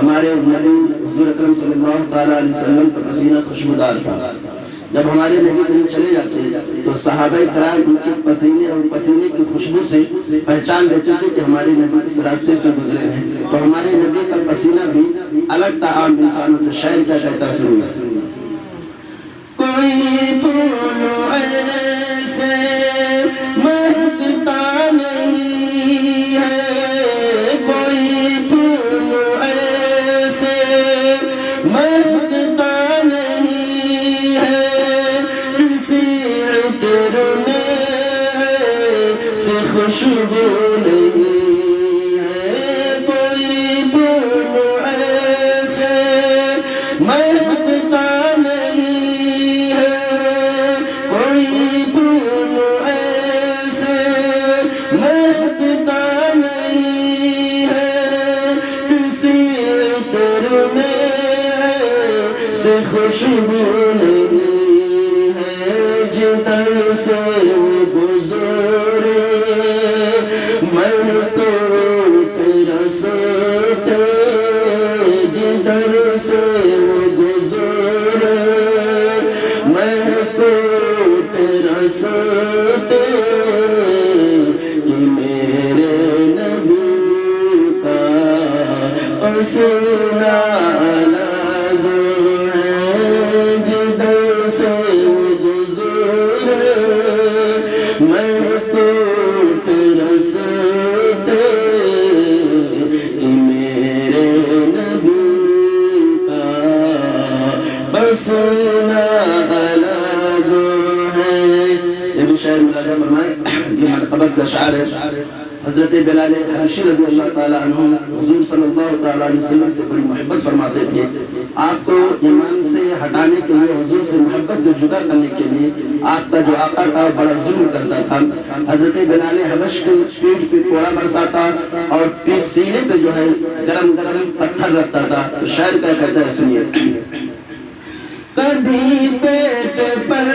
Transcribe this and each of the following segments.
ہمارے نبی حضور اکرم صلی اللہ علیہ وسلم کا پسینہ خوشبودار تھا. جب ہمارے نبی کہیں چلے جاتے تو صحابہ کرام ان کے پسینے اور پسینے کی خوشبو سے پہچان لیتے تھے کہ ہمارے نبی اس راستے سے گزرے ہیں. تو ہمارے نبی کا پسینہ بھی الگ تھا عام انسانوں سے. شاعر کیا کہتا سنو. کوئی پھول ایسے مہکتا نہیں ہے, کوئی پھول ایسے مہکتا نہیں ہے, کسی عطر میں سے خوشبو نہیں ہے, کوئی پھول ایسے مہکتا نہیں ہے, کوئی پھول ایسے مہکتا نہیں ہے, کسی عطر میں سے خوشبو نہیں ہے. جدھر سے وہ گزرے میں کوٹ رستے کہ میرے نبی کا پسینہ الگ ہے. یہ بھی شاعر ملاحظہ فرمائے، یہ مرتبت کا شعر ہے. حضرت بلال حبشی رضی اللہ تعالیٰ عنہ حضور صلی اللہ تعالیٰ علیہ وسلم سے بڑی محبت فرماتے تھے. آپ کو ایمان سے ہٹانے کے لیے، حضور سے محبت سے جدا کرنے کے لیے آپ کا جو آقا تھا بڑا ظلم کرتا تھا. حضرت بلال حبش کے پیٹھ پہ کوڑا برساتا اور سینے پہ جو ہے گرم گرم پتھر رکھتا تھا. تو شاعر کیا کہتا ہے، سنیے. کبھی پیٹ پر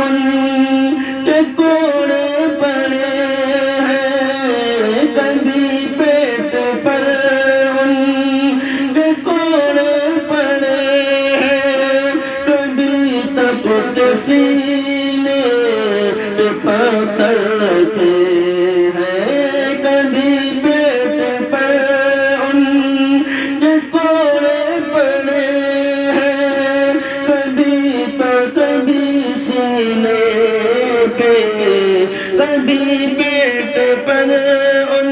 ان کے کوڑے پڑے ہیں، کبھی پیٹ پر ان کے کوڑے پڑے ہیں، کبھی تپت سینے پہ پتھر رکھے ہیں، کبھی پیٹ پر ان کے کوڑے پڑے ہیں، کبھی سینے پہ، کبھی پیٹ پر ان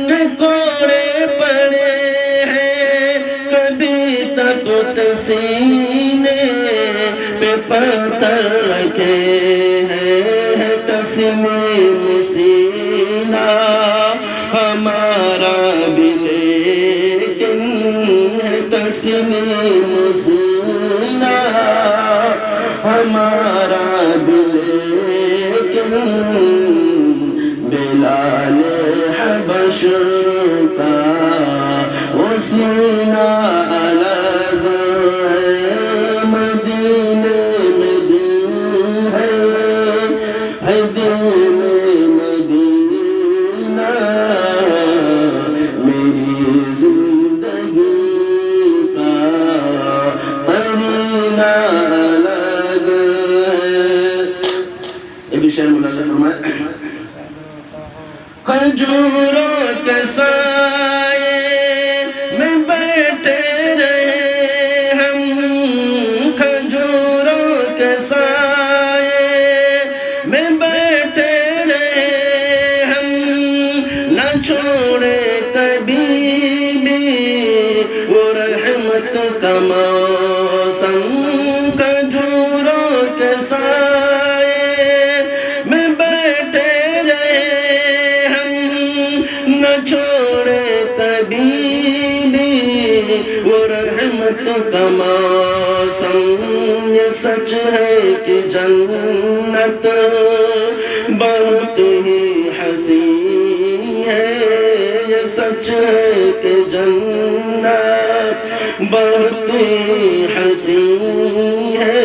کے کوڑے پڑے ہیں، کبھی تپت سینے پہ پتھر رکھے ہیں. تسلیم سینہ ہمارا بھی لیکن ہے، تسلیم سینہ ہمارا بھی لیکن بلال حبش کا وہ سینہ الگ ہے. مدینے میں دل ہے دل میں مدینہ، میری زندگی کا قرینہ الگ ہے. یہ بھی شعر ملاحظہ فرمائے. کھجوروں کے سائے میں بیٹھے رہے ہم، کھجوروں کے سائے میں بیٹھے رہے ہم، نہ چھوڑے کبھی بھی وہ رحمت کا موسم. کھجوروں کے سائے میں بیٹھے رہے ہم، نہ چھوڑے کبھی بھی وہ رحمت کا موسم. یہ سچ ہے کہ جنت بہت ہی حسین ہے، یہ سچ ہے کہ جنت بہت ہی حسین ہے،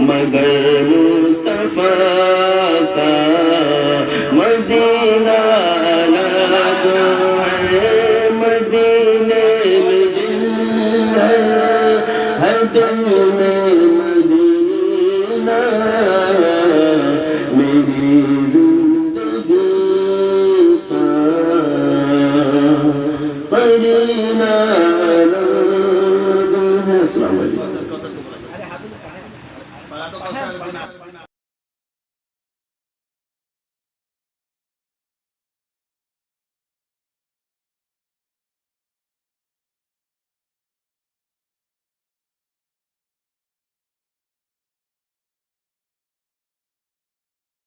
مگر مصطفیٰ کا مدینہ الگ ہے. مدینے میں دل ہے دل میں مدینہ، میری زندگی کا قرینہ الگ ہے. السلام علیکم.